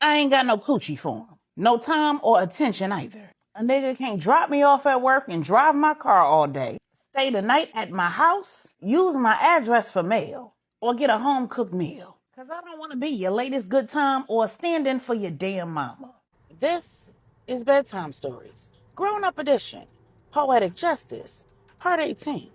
I ain't got no coochie for him. No time or attention either. A nigga can't drop me off at work and drive my car all day, stay the night at my house, use my address for mail, or get a home-cooked meal. Cause I don't want to be your latest good time or stand in for your damn mama. This is Bedtime Stories, Grown-Up Edition, Poetic Justice, Part 18.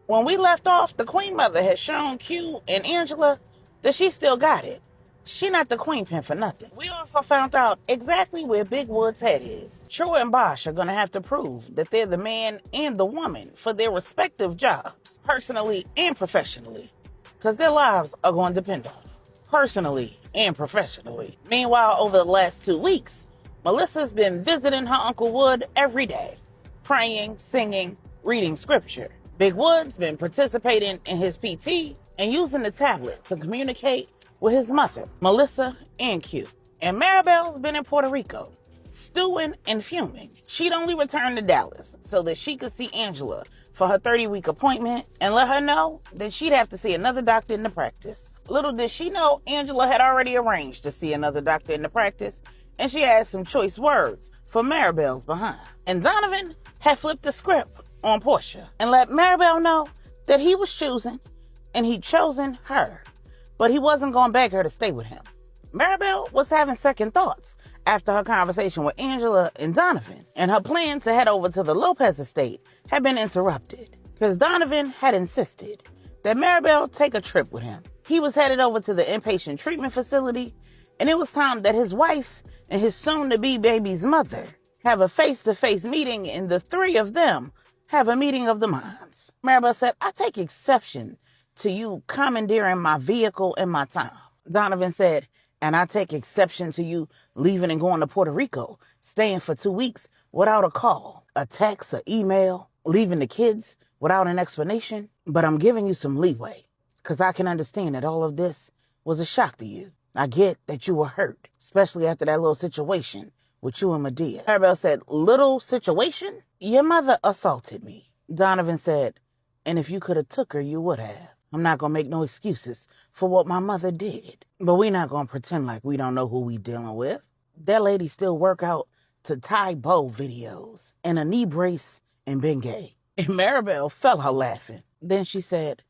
When we left off, the Queen Mother had shown Q and Angela that she still got it. She not the queen pin for nothing. We also found out exactly where Big Wood's head is. True and Bosh are going to have to prove that they're the man and the woman for their respective jobs, personally and professionally, because their lives are going to depend on it, personally and professionally. Meanwhile, over the last 2 weeks, Melissa's been visiting her Uncle Wood every day, praying, singing, reading scripture. Big Wood's been participating in his PT and using the tablet to communicate with his mother, Melissa, and Q. And Maribel's been in Puerto Rico, stewing and fuming. She'd only returned to Dallas so that she could see Angela for her 30-week appointment and let her know that she'd have to see another doctor in the practice. Little did she know, Angela had already arranged to see another doctor in the practice, and she had some choice words for Maribel's behind. And Donovan had flipped the script on Porsha and let Maribel know that he was choosing and he'd chosen her, but he wasn't going to beg her to stay with him. Maribel was having second thoughts after her conversation with Angela and Donovan, and her plan to head over to the Lopez estate had been interrupted because Donovan had insisted that Maribel take a trip with him. He was headed over to the inpatient treatment facility, and it was time that his wife and his soon-to-be baby's mother have a face-to-face meeting, and the three of them have a meeting of the minds. Maribel said, I take exception to you commandeering my vehicle and my time. Donovan said, and I take exception to you leaving and going to Puerto Rico, staying for 2 weeks without a call, a text, an email, leaving the kids without an explanation. But I'm giving you some leeway because I can understand that all of this was a shock to you. I get that you were hurt, especially after that little situation with you and Medea. Maribel said, little situation? Your mother assaulted me. Donovan said, and if you could have took her, you would have. I'm not going to make no excuses for what my mother did. But we're not going to pretend like we don't know who we dealing with. That lady still work out to Thai bow videos and a knee brace and Bengay. And Maribel fell out laughing. Then she said,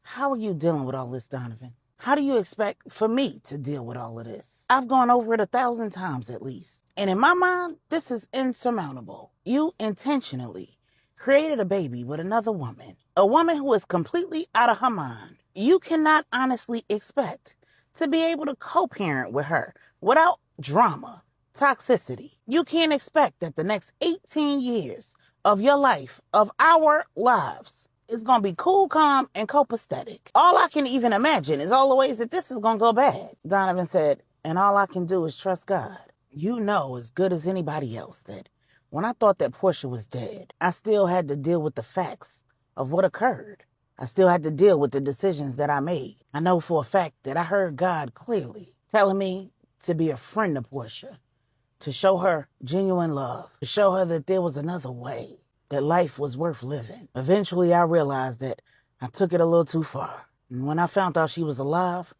how are you dealing with all this, Donovan? How do you expect for me to deal with all of this? I've gone over it 1,000 times at least. And in my mind, this is insurmountable. You intentionally created a baby with another woman, a woman who is completely out of her mind. You cannot honestly expect to be able to co-parent with her without drama, toxicity. You can't expect that the next 18 years of your life, of our lives, is going to be cool, calm, and copacetic. All I can even imagine is all the ways that this is going to go bad. Donovan said, and all I can do is trust God. You know as good as anybody else that when I thought that Porsha was dead, I still had to deal with the facts of what occurred. I still had to deal with the decisions that I made. I know for a fact that I heard God clearly telling me to be a friend to Porsha, to show her genuine love, to show her that there was another way, that life was worth living. Eventually, I realized that I took it a little too far. And when I found out she was alive,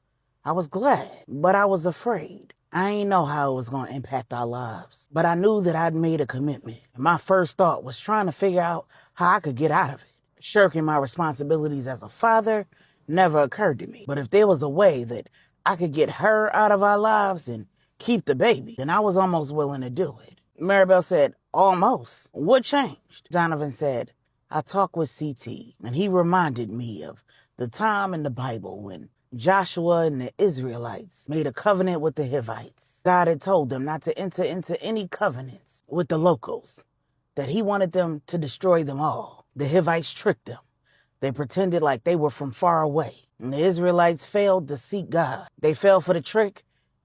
I was glad, but I was afraid. I ain't know how it was going to impact our lives, but I knew that I'd made a commitment. And my first thought was trying to figure out how I could get out of it. Shirking my responsibilities as a father never occurred to me. But if there was a way that I could get her out of our lives and keep the baby, then I was almost willing to do it. Maribel said, almost. What changed? Donovan said, I talked with CT, and he reminded me of the time in the Bible when Joshua and the Israelites made a covenant with the Hivites. God had told them not to enter into any covenants with the locals, that he wanted them to destroy them all. The Hivites tricked them. They pretended like they were from far away. And the Israelites failed to seek God. They fell for the trick,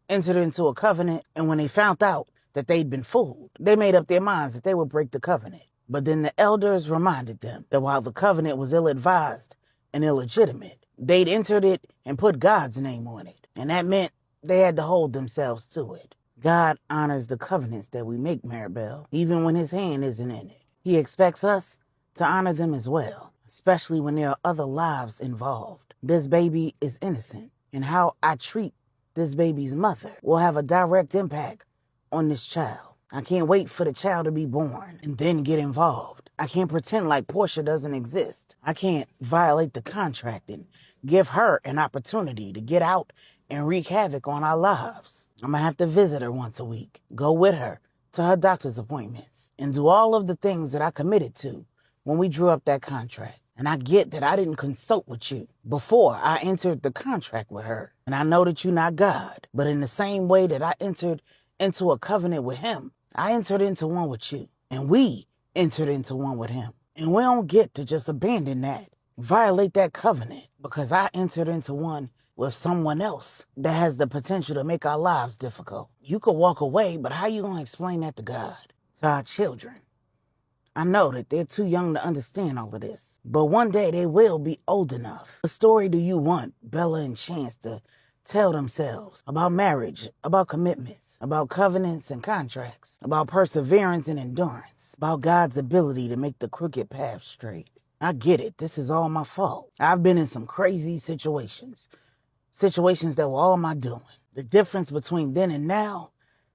entered into a covenant, and when they found out that they'd been fooled, they made up their minds that they would break the covenant. But then the elders reminded them that while the covenant was ill-advised and illegitimate, they'd entered it and put God's name on it. And that meant they had to hold themselves to it. God honors the covenants that we make, Maribel, even when his hand isn't in it. He expects us to honor them as well, especially when there are other lives involved. This baby is innocent, and how I treat this baby's mother, will have a direct impact on this child. I can't wait for the child to be born and then get involved. I can't pretend like Porsha doesn't exist. I can't violate the contract and give her an opportunity to get out and wreak havoc on our lives. I'm gonna have to visit her once a week, go with her to her doctor's appointments, and do all of the things that I committed to when we drew up that contract. And I get that I didn't consult with you before I entered the contract with her. And I know that you're not God. But in the same way that I entered into a covenant with him, I entered into one with you. And we entered into one with him. And we don't get to just abandon that, violate that covenant, because I entered into one with someone else that has the potential to make our lives difficult. You could walk away, but how you going to explain that to God, to our children? I know that they're too young to understand all of this, but one day they will be old enough. What story do you want Bella and Chance to tell themselves about marriage, about commitments, about covenants and contracts, about perseverance and endurance, about God's ability to make the crooked path straight? I get it. This is all my fault. I've been in some crazy situations that were all my doing. The difference between then and now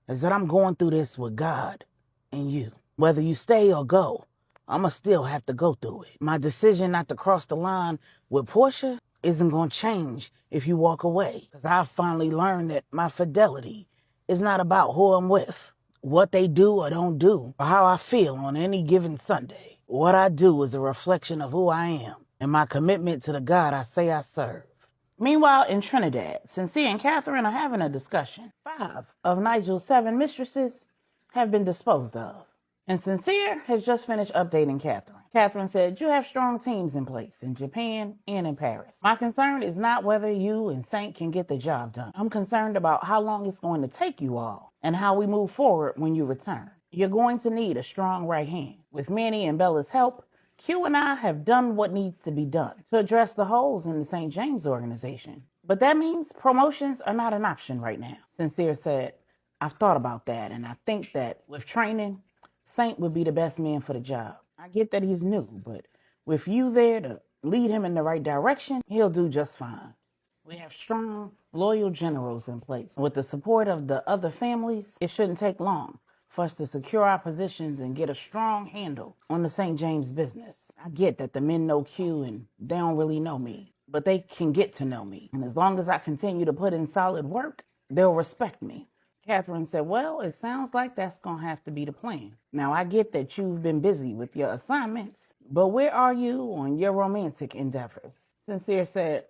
is that I'm going through this with God and you. Whether you stay or go, I'ma still have to go through it. My decision not to cross the line with Porsha isn't gonna change if you walk away. Because I finally learned that my fidelity is not about who I'm with, what they do or don't do, or how I feel on any given Sunday. What I do is a reflection of who I am and my commitment to the God I say I serve. Meanwhile, in Trinidad, Sincere and Catherine are having a discussion. 5 of Nigel's 7 mistresses have been disposed of. And Sincere has just finished updating Catherine. Catherine said, you have strong teams in place in Japan and in Paris. My concern is not whether you and Saint can get the job done. I'm concerned about how long it's going to take you all and how we move forward when you return. You're going to need a strong right hand. With Manny and Bella's help, Q and I have done what needs to be done to address the holes in the St. James organization. But that means promotions are not an option right now. Sincere said, I've thought about that, and I think that with training, Saint would be the best man for the job. I get that he's new, but with you there to lead him in the right direction, he'll do just fine. We have strong, loyal generals in place. With the support of the other families, it shouldn't take long for us to secure our positions and get a strong handle on the St. James business. I get that the men know Q and they don't really know me, but they can get to know me. And as long as I continue to put in solid work, they'll respect me. Catherine said, well, it sounds like that's going to have to be the plan. Now, I get that you've been busy with your assignments, but where are you on your romantic endeavors? Sincere said,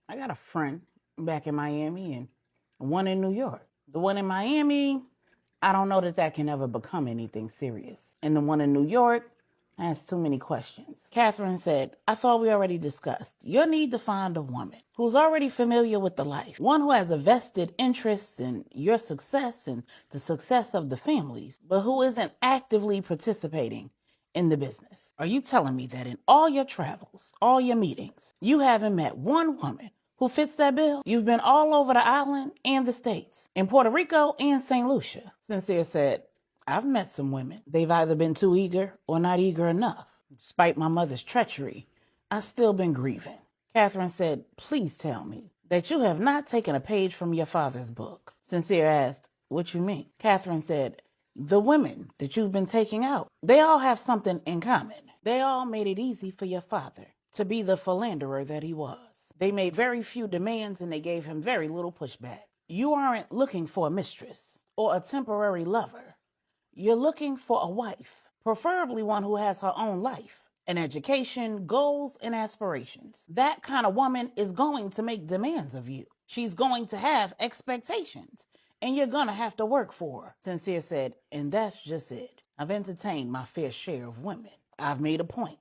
I got a friend back in Miami and one in New York. The one in Miami, I don't know that can ever become anything serious. And the one in New York has too many questions. Catherine said, I thought we already discussed your need to find a woman who's already familiar with the life, one who has a vested interest in your success and the success of the families, but who isn't actively participating in the business. Are you telling me that in all your travels, all your meetings, you haven't met one woman who fits that bill? You've been all over the island and the States, in Puerto Rico and St. Lucia. Sincere said, I've met some women. They've either been too eager or not eager enough. Despite my mother's treachery, I've still been grieving. Catherine said, please tell me that you have not taken a page from your father's book. Sincere asked, what you mean? Catherine said, the women that you've been taking out, they all have something in common. They all made it easy for your father to be the philanderer that he was. They made very few demands and they gave him very little pushback. You aren't looking for a mistress or a temporary lover. You're looking for a wife, preferably one who has her own life, an education, goals, and aspirations. That kind of woman is going to make demands of you. She's going to have expectations, and you're going to have to work for her. Sincere said, and that's just it. I've entertained my fair share of women. I've made a point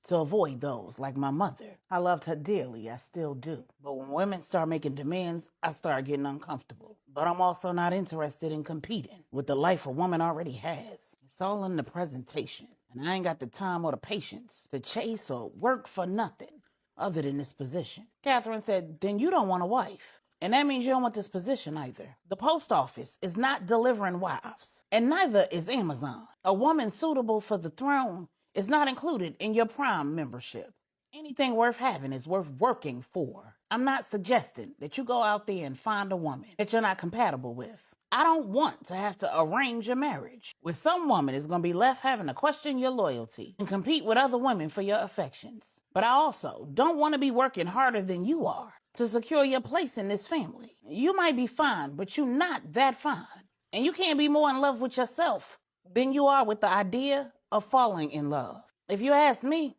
to avoid those like my mother. I loved her dearly, I still do. But when women start making demands, I start getting uncomfortable. But I'm also not interested in competing with the life a woman already has. It's all in the presentation. And I ain't got the time or the patience to chase or work for nothing other than this position. Catherine said, then you don't want a wife. And that means you don't want this position either. The post office is not delivering wives. And neither is Amazon. A woman suitable for the throne is not included in your Prime membership. Anything worth having is worth working for. I'm not suggesting that you go out there and find a woman that you're not compatible with. I don't want to have to arrange a marriage with some woman is going to be left having to question your loyalty and compete with other women for your affections. But I also don't want to be working harder than you are to secure your place in this family. You might be fine, but you're not that fine. And you can't be more in love with yourself than you are with the idea of falling in love. If you ask me,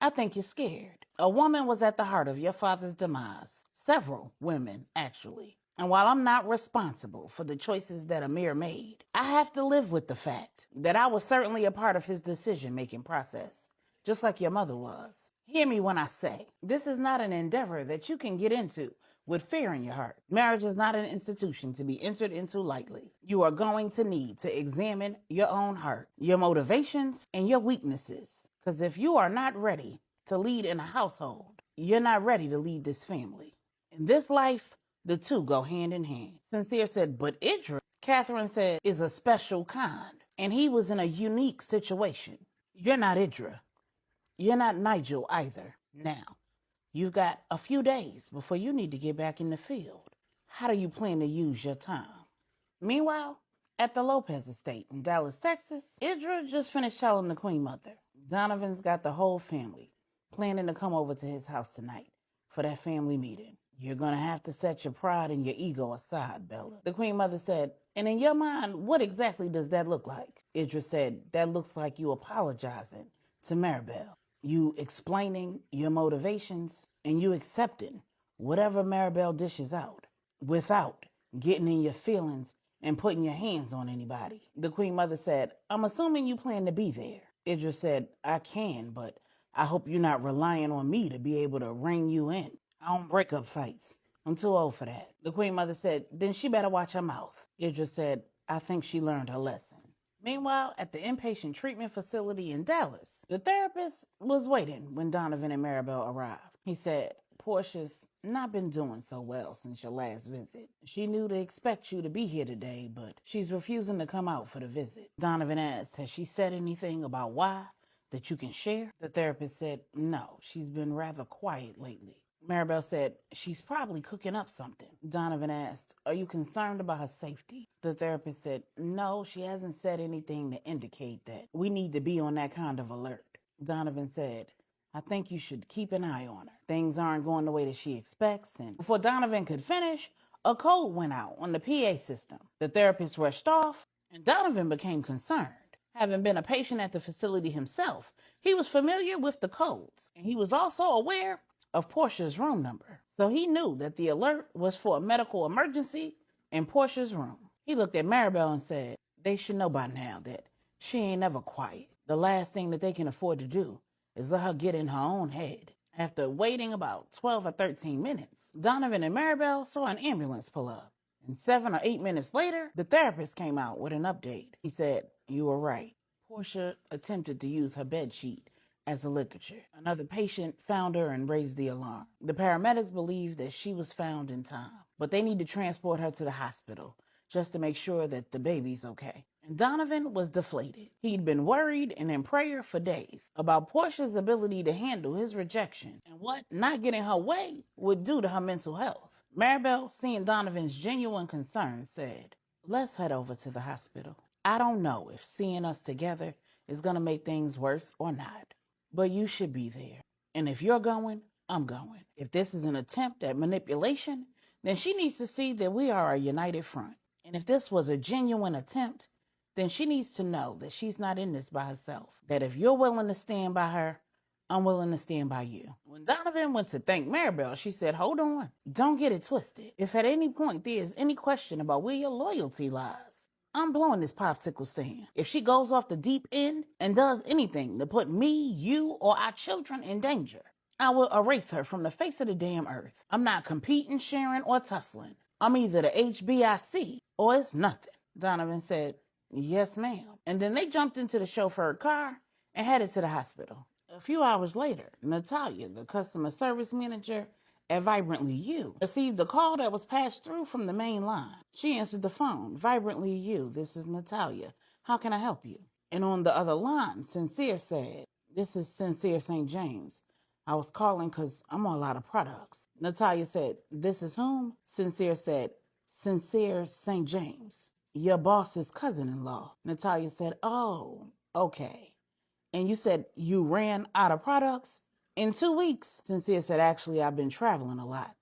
I think you're scared. A woman was at the heart of your father's demise. Several women, actually. And while I'm not responsible for the choices that Amir made, I have to live with the fact that I was certainly a part of his decision-making process, just like your mother was. Hear me when I say, this is not an endeavor that you can get into with fear in your heart. Marriage is not an institution to be entered into lightly. You are going to need to examine your own heart, your motivations, and your weaknesses. Because if you are not ready to lead in a household, you're not ready to lead this family. In this life, the two go hand in hand. Sincere said, but Idris, Catherine said, is a special kind. And he was in a unique situation. You're not Idris. You're not Nigel either. Now, you've got a few days before you need to get back in the field. How do you plan to use your time? Meanwhile, at the Lopez estate in Dallas, Texas, Idris just finished telling the Queen Mother. Donovan's got the whole family planning to come over to his house tonight for that family meeting. You're going to have to set your pride and your ego aside, Bella. The Queen Mother said, and in your mind, what exactly does that look like? Idris said, that looks like you apologizing to Maribel. You explaining your motivations and you accepting whatever Maribel dishes out without getting in your feelings and putting your hands on anybody. The Queen Mother said, I'm assuming you plan to be there. Idris said, I can, but I hope you're not relying on me to be able to ring you in. I don't break up fights. I'm too old for that. The Queen Mother said, then she better watch her mouth. Idris said, I think she learned her lesson. Meanwhile, at the inpatient treatment facility in Dallas, the therapist was waiting when Donovan and Maribel arrived. He said, Porsha's not been doing so well since your last visit. She knew to expect you to be here today, but she's refusing to come out for the visit. Donovan asked, has she said anything about why that you can share? The therapist said, no, she's been rather quiet lately. Maribel said, she's probably cooking up something. Donovan asked, are you concerned about her safety? The therapist said, no, she hasn't said anything to indicate that. We need to be on that kind of alert. Donovan said, I think you should keep an eye on her. Things aren't going the way that she expects. And before Donovan could finish, a code went out on the PA system. The therapist rushed off, and Donovan became concerned. Having been a patient at the facility himself, he was familiar with the codes, and he was also aware of Porsha's room number. So he knew that the alert was for a medical emergency in Porsha's room. He looked at Maribel and said, they should know by now that she ain't ever quiet. The last thing that they can afford to do is let her get in her own head. After waiting about 12 or 13 minutes, Donovan and Maribel saw an ambulance pull up. And 7 or 8 minutes later, the therapist came out with an update. He said, you were right. Porsha attempted to use her bed sheet as a ligature. Another patient found her and raised the alarm. The paramedics believe that she was found in time, but they need to transport her to the hospital just to make sure that the baby's okay. And Donovan was deflated. He'd been worried and in prayer for days about Porsha's ability to handle his rejection and what not getting her way would do to her mental health. Maribel, seeing Donovan's genuine concern, said, let's head over to the hospital. I don't know if seeing us together is going to make things worse or not, but you should be there. And if you're going, I'm going. If this is an attempt at manipulation, then she needs to see that we are a united front. And if this was a genuine attempt, then she needs to know that she's not in this by herself. That if you're willing to stand by her, I'm willing to stand by you. When Donovan went to thank Maribel, she said, hold on. Don't get it twisted. If at any point there is any question about where your loyalty lies, I'm blowing this popsicle stand. If she goes off the deep end and does anything to put me, you, or our children in danger, I will erase her from the face of the damn earth. I'm not competing, sharing, or tussling. I'm either the HBIC or it's nothing. Donovan said, yes, ma'am. And then they jumped into the chauffeured car and headed to the hospital. A few hours later, Natalia, the customer service manager at Vibrantly You, received a call that was passed through from the main line. She answered the phone. Vibrantly You, this is Natalia. How can I help you? And on the other line, Sincere said, this is Sincere St. James. I was calling because I'm on a lot of products. Natalia said, this is whom? Sincere said, Sincere St. James, your boss's cousin-in-law. Natalia said, oh, okay. And you said you ran out of products in 2 weeks? Sincere said, actually, I've been traveling a lot.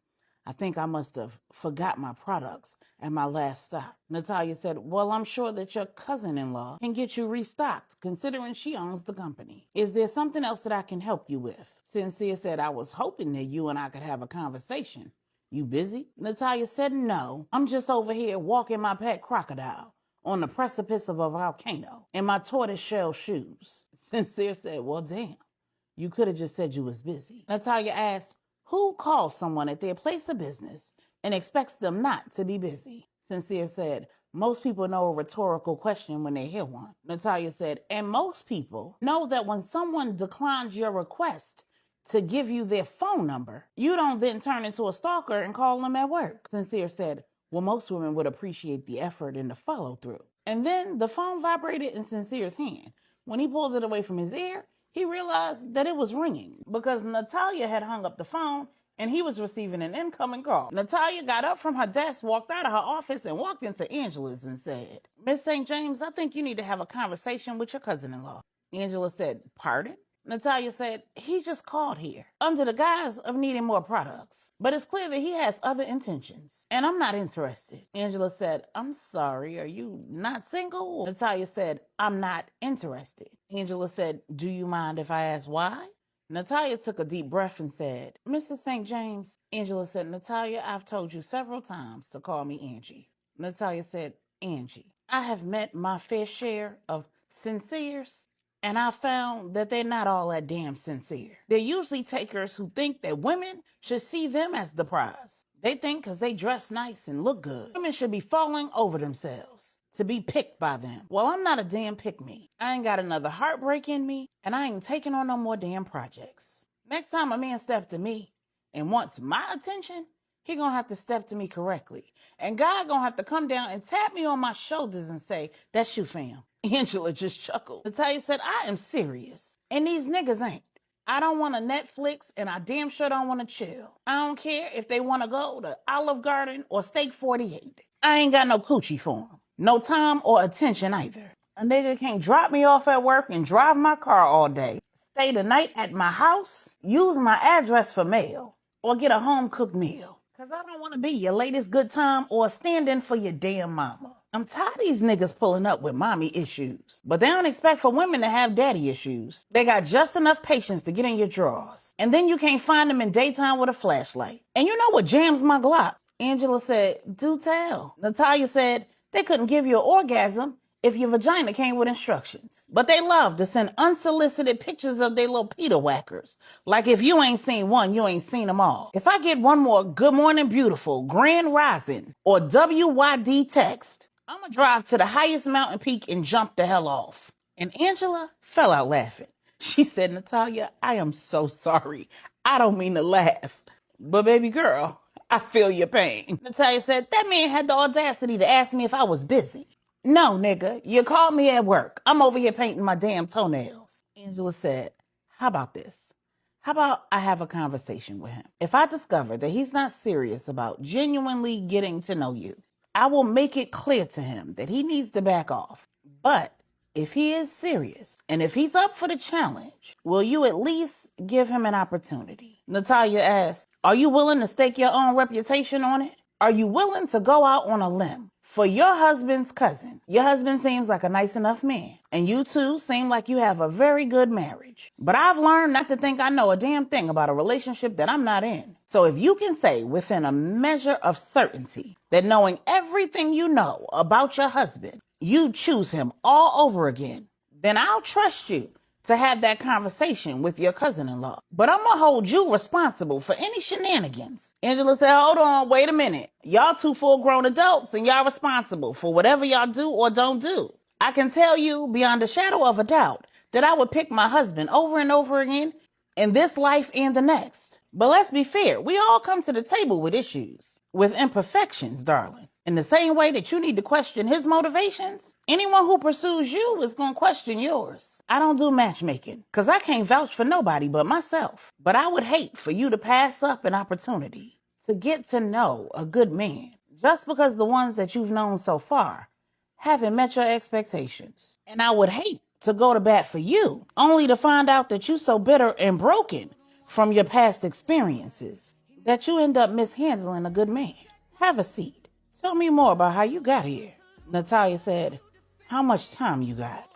I think I must have forgot my products at my last stop. Natalia said, well, I'm sure that your cousin-in-law can get you restocked, considering she owns the company. Is there something else that I can help you with? Sincere said, I was hoping that you and I could have a conversation. You busy? Natalia said, no, I'm just over here walking my pet crocodile on the precipice of a volcano in my tortoiseshell shoes. Sincere said, well, damn, you could have just said you was busy. Natalia asked, who calls someone at their place of business and expects them not to be busy? Sincere said, most people know a rhetorical question when they hear one. Natalia said, and most people know that when someone declines your request to give you their phone number, you don't then turn into a stalker and call them at work. Sincere said, well, most women would appreciate the effort and the follow through. And then the phone vibrated in Sincere's hand. When he pulled it away from his ear, he realized that it was ringing because Natalia had hung up the phone and he was receiving an incoming call. Natalia got up from her desk, walked out of her office, and walked into Angela's and said, Miss St. James, I think you need to have a conversation with your cousin-in-law. Angela said, pardon? Natalia said, he just called here under the guise of needing more products, but it's clear that he has other intentions, and I'm not interested. Angela said, I'm sorry, are you not single? Natalia said, I'm not interested. Angela said, do you mind if I ask why? Natalia took a deep breath and said, Mrs. St. James. Angela said, Natalia, I've told you several times to call me Angie. Natalia said, Angie, I have met my fair share of sinceres, and I found that they're not all that damn sincere. They're usually takers who think that women should see them as the prize. They think because they dress nice and look good, women should be falling over themselves to be picked by them. Well, I'm not a damn pick-me. I ain't got another heartbreak in me, and I ain't taking on no more damn projects. Next time a man steps to me and wants my attention, he gonna have to step to me correctly. And God gonna have to come down and tap me on my shoulders and say, that's you, fam. Angela just chuckled. Natalia said, I am serious. And these niggas ain't. I don't want to Netflix, and I damn sure don't want to chill. I don't care if they want to go to Olive Garden or Steak 48. I ain't got no coochie for them. No time or attention either. A nigga can't drop me off at work and drive my car all day, stay the night at my house, use my address for mail, or get a home-cooked meal. Because I don't want to be your latest good time or stand in for your damn mama. I'm tired of these niggas pulling up with mommy issues. But they don't expect for women to have daddy issues. They got just enough patience to get in your drawers. And then you can't find them in daytime with a flashlight. And you know what jams my Glock? Angela said, do tell. Natalia said, they couldn't give you an orgasm if your vagina came with instructions. But they love to send unsolicited pictures of their little Peter whackers. Like if you ain't seen one, you ain't seen them all. If I get one more good morning beautiful, grand rising, or WYD text, I'm gonna drive to the highest mountain peak and jump the hell off. And Angela fell out laughing. She said, Natalia, I am so sorry. I don't mean to laugh. But baby girl, I feel your pain. Natalia said, that man had the audacity to ask me if I was busy. No, nigga, you called me at work. I'm over here painting my damn toenails. Angela said, how about this? How about I have a conversation with him? If I discover that he's not serious about genuinely getting to know you, I will make it clear to him that he needs to back off. But if he is serious and if he's up for the challenge, will you at least give him an opportunity? Natalia asked, are you willing to stake your own reputation on it? Are you willing to go out on a limb for your husband's cousin? Your husband seems like a nice enough man, and you two seem like you have a very good marriage. But I've learned not to think I know a damn thing about a relationship that I'm not in. So if you can say within a measure of certainty that knowing everything you know about your husband, you choose him all over again, then I'll trust you to have that conversation with your cousin-in-law. But I'm gonna hold you responsible for any shenanigans. Angela said, hold on, wait a minute. Y'all two full-grown adults and y'all responsible for whatever y'all do or don't do. I can tell you beyond a shadow of a doubt that I would pick my husband over and over again in this life and the next. But let's be fair, we all come to the table with issues, with imperfections, darling. In the same way that you need to question his motivations, anyone who pursues you is going to question yours. I don't do matchmaking because I can't vouch for nobody but myself. But I would hate for you to pass up an opportunity to get to know a good man just because the ones that you've known so far haven't met your expectations. And I would hate to go to bat for you only to find out that you're so bitter and broken from your past experiences that you end up mishandling a good man. Have a seat. Tell me more about how you got here. Natalia said, how much time you got?